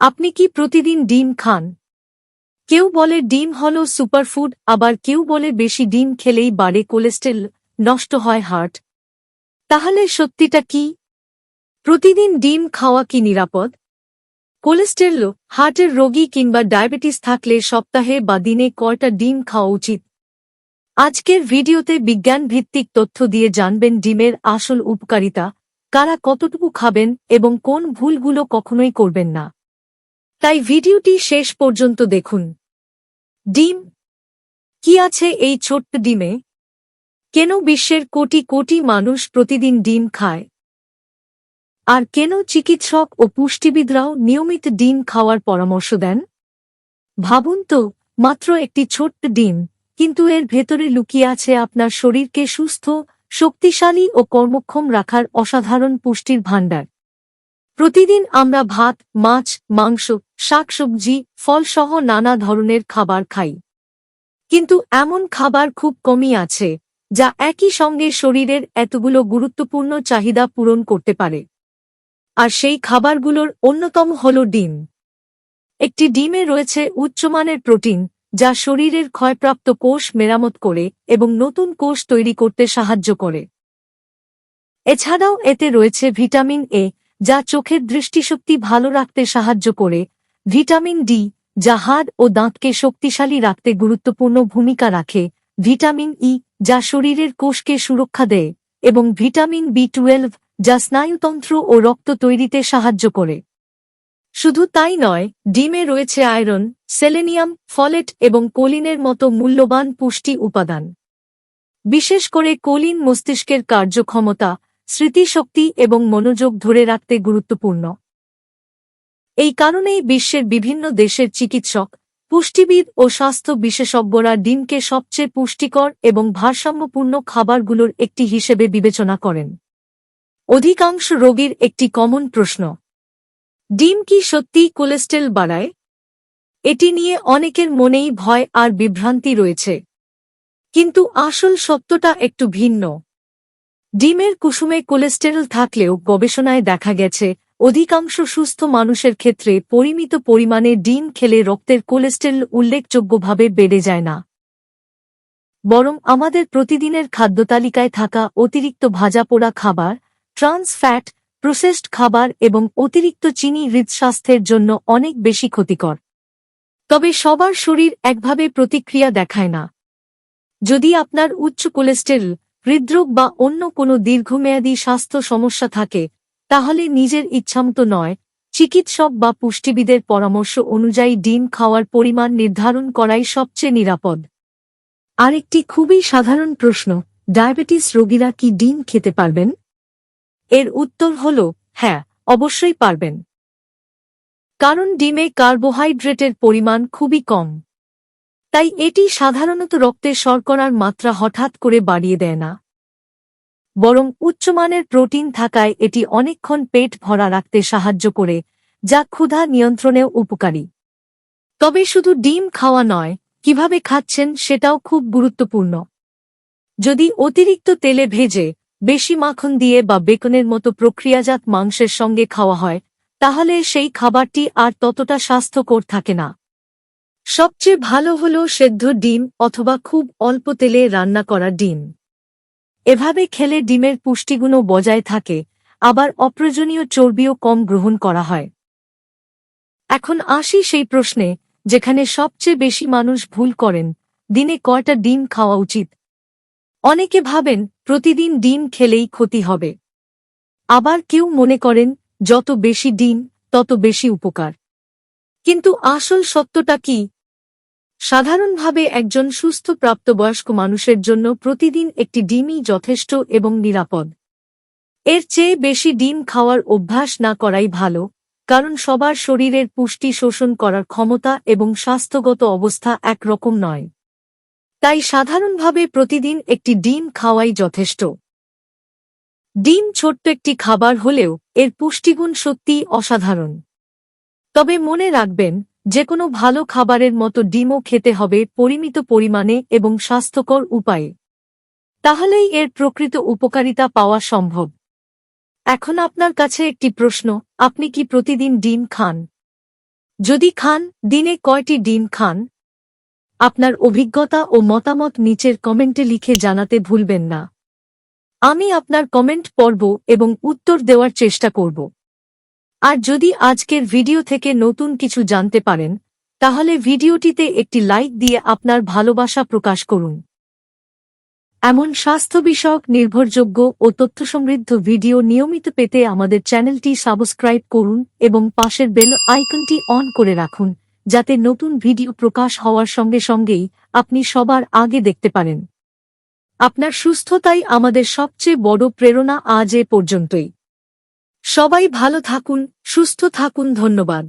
আপনি কি প্রতিদিন ডিম খান? কেউ বলে ডিম হলো সুপারফুড, আবার কেউ বলে বেশি ডিম খেলেই বাড়ে কোলেস্টেরল, নষ্ট হয় হার্ট। তাহলে সত্যিটা কি? প্রতিদিন ডিম খাওয়া কি নিরাপদ? কোলেস্টেরল, হার্টের রোগী কিংবা ডায়াবেটিস থাকলে সপ্তাহে বা দিনে কয়টা ডিম খাওয়া উচিত? আজকের ভিডিওতে বিজ্ঞান ভিত্তিক তথ্য দিয়ে জানবেন ডিমের আসল উপকারিতা, কারা কতটুকু খাবেন এবং কোন ভুলগুলো কখনোই করবেন না। তাই ভিডিওটি শেষ পর্যন্ত দেখুন। ডিম কি আছে এই ছোট্ট ডিমে? কেন বিশ্বের কোটি কোটি মানুষ প্রতিদিন ডিম খায়? আর কেন চিকিৎসক ও পুষ্টিবিদরাও নিয়মিত ডিম খাওয়ার পরামর্শ দেন? ভাবুন তো, মাত্র একটি ছোট্ট ডিম, কিন্তু এর ভেতরে লুকিয়ে আছে আপনার শরীরকে সুস্থ, শক্তিশালী ও কর্মক্ষম রাখার অসাধারণ পুষ্টির ভাণ্ডার। প্রতিদিন আমরা ভাত, মাছ, মাংস, শাকসবজি, ফলসহ নানা ধরনের খাবার খাই। কিন্তু এমন খাবার খুব কমই আছে যা একই সঙ্গে শরীরের এতগুলো গুরুত্বপূর্ণ চাহিদা পূরণ করতে পারে। আর সেই খাবারগুলোর অন্যতম হল ডিম। একটি ডিমে রয়েছে উচ্চমানের প্রোটিন, যা শরীরের ক্ষয়প্রাপ্ত কোষ মেরামত করে এবং নতুন কোষ তৈরি করতে সাহায্য করে। এছাড়াও এতে রয়েছে ভিটামিন এ, যা চোখের দৃষ্টিশক্তি ভালো রাখতে সাহায্য করে, ভিটামিন ডি, যা হাড় ও দাঁতকে শক্তিশালী রাখতে গুরুত্বপূর্ণ ভূমিকা রাখে, ভিটামিন ই, যা শরীরের কোষকে সুরক্ষা দেয়, এবং ভিটামিন বি12, যা স্নায়ুতন্ত্র ও রক্ত তৈরিতে সাহায্য করে। শুধু তাই নয়, ডিমে রয়েছে আয়রন, সেলেনিয়াম, ফলেট এবং কোলিনের মতো মূল্যবান পুষ্টি উপাদান। বিশেষ করে কোলিন মস্তিষ্কের কার্যক্ষমতা, স্মৃতিশক্তি এবং মনোযোগ ধরে রাখতে গুরুত্বপূর্ণ। এই কারণেই বিশ্বের বিভিন্ন দেশের চিকিৎসক, পুষ্টিবিদ ও স্বাস্থ্য বিশেষজ্ঞরা ডিমকে সবচেয়ে পুষ্টিকর এবং ভারসাম্যপূর্ণ খাবারগুলোর একটি হিসেবে বিবেচনা করেন। অধিকাংশ রোগীর একটি কমন প্রশ্ন: ডিম কি সত্যিই কোলেস্টেরল বাড়ায়? এটি নিয়ে অনেকের মনেই ভয় আর বিভ্রান্তি রয়েছে। কিন্তু আসল সত্যটা একটু ভিন্ন। ডিমের কুসুমে কোলেস্টেরল থাকলেও গবেষণায় দেখা গেছে, অধিকাংশ সুস্থ মানুষের ক্ষেত্রে পরিমিত পরিমাণে ডিম খেলে রক্তের কোলেস্টেরল উল্লেখযোগ্যভাবে বেড়ে যায় না। বরং আমাদের প্রতিদিনের খাদ্যতালিকায় থাকা অতিরিক্ত ভাজাপোড়া খাবার, ট্রান্স ফ্যাট, প্রসেসড খাবার এবং অতিরিক্ত চিনি হৃদস্বাস্থ্যের জন্য অনেক বেশি ক্ষতিকর। তবে সবার শরীর একভাবে প্রতিক্রিয়া দেখায় না। যদি আপনার উচ্চ কোলেস্টেরল, হৃদরোগ বা অন্য কোনো দীর্ঘমেয়াদী স্বাস্থ্য সমস্যা থাকে, তাহলে নিজের ইচ্ছামতো নয়, চিকিৎসক বা পুষ্টিবিদের পরামর্শ অনুযায়ী ডিম খাওয়ার পরিমাণ নির্ধারণ করাই সবচেয়ে নিরাপদ। আরেকটি খুবই সাধারণ প্রশ্ন: ডায়াবেটিস রোগীরা কি ডিম খেতে পারবেন? এর উত্তর হল হ্যাঁ, অবশ্যই পারবেন। কারণ ডিমে কার্বোহাইড্রেটের পরিমাণ খুবই কম। তাই এটি সাধারণত রক্তে শর্করার মাত্রা হঠাৎ করে বাড়িয়ে দেয় না। বরং উচ্চমানের প্রোটিন থাকায় এটি অনেকক্ষণ পেট ভরা রাখতে সাহায্য করে, যা ক্ষুধা নিয়ন্ত্রণেও উপকারী। তবে শুধু ডিম খাওয়া নয়, কিভাবে খাচ্ছেন সেটাও খুব গুরুত্বপূর্ণ। যদি অতিরিক্ত তেলে ভেজে, বেশি মাখন দিয়ে বা বেকনের মতো প্রক্রিয়াজাত মাংসের সঙ্গে খাওয়া হয়, তাহলে সেই খাবারটি আর ততটা স্বাস্থ্যকর থাকে না। সবচেয়ে ভালো হল সেদ্ধ ডিম অথবা খুব অল্প তেলে রান্না করা ডিম। এভাবে খেলে ডিমের পুষ্টিগুণও বজায় থাকে, আবার অপ্রয়োজনীয় চর্বিও কম গ্রহণ করা হয়। এখন আসি সেই প্রশ্নে, যেখানে সবচেয়ে বেশি মানুষ ভুল করেন: দিনে কয়টা ডিম খাওয়া উচিত? অনেকে ভাবেন প্রতিদিন ডিম খেলেই ক্ষতি হবে। আবার কেউ মনে করেন যত বেশি ডিম, তত বেশি উপকার। কিন্তু আসল সত্যটা কি? সাধারণভাবে একজন সুস্থ প্রাপ্তবয়স্ক মানুষের জন্য প্রতিদিন একটি ডিমই যথেষ্ট এবং নিরাপদ। এর চেয়ে বেশি ডিম খাওয়ার অভ্যাস না করাই ভালো, কারণ সবার শরীরের পুষ্টি শোষণ করার ক্ষমতা এবং স্বাস্থ্যগত অবস্থা একরকম নয়। তাই সাধারণভাবে প্রতিদিন একটি ডিম খাওয়াই যথেষ্ট। ডিম ছোট্ট একটি খাবার হলেও এর পুষ্টিগুণ সত্যিই অসাধারণ। তবে মনে রাখবেন, যেকোনো ভালো খাবারের মতো ডিমও খেতে হবে পরিমিত পরিমাণে এবং স্বাস্থ্যকর উপায়ে। তাহলেই এর প্রকৃত উপকারিতা পাওয়া সম্ভব। এখন আপনার কাছে একটি প্রশ্ন: আপনি কি প্রতিদিন ডিম খান? যদি খান, দিনে কয়টি ডিম খান? আপনার অভিজ্ঞতা ও মতামত নিচের কমেন্টে লিখে জানাতে ভুলবেন না। আমি আপনার কমেন্ট পড়ব এবং উত্তর দেওয়ার চেষ্টা করব। আর যদি আজকের ভিডিও থেকে নতুন কিছু জানতে পারেন, তাহলে ভিডিওটিতে একটি লাইক দিয়ে আপনার ভালোবাসা প্রকাশ করুন। এমন স্বাস্থ্য বিষয়ক নির্ভরযোগ্য ও তথ্যসমৃদ্ধ ভিডিও নিয়মিত পেতে আমাদের চ্যানেলটি সাবস্ক্রাইব করুন এবং পাশের বেল আইকনটি অন করে রাখুন, যাতে নতুন ভিডিও প্রকাশ হওয়ার সঙ্গে সঙ্গেই আপনি সবার আগে দেখতে পারেন। আপনার সুস্থতাই আমাদের সবচেয়ে বড় প্রেরণা। আজ এ পর্যন্তই। সবাই ভালো থাকুন, সুস্থ থাকুন। ধন্যবাদ।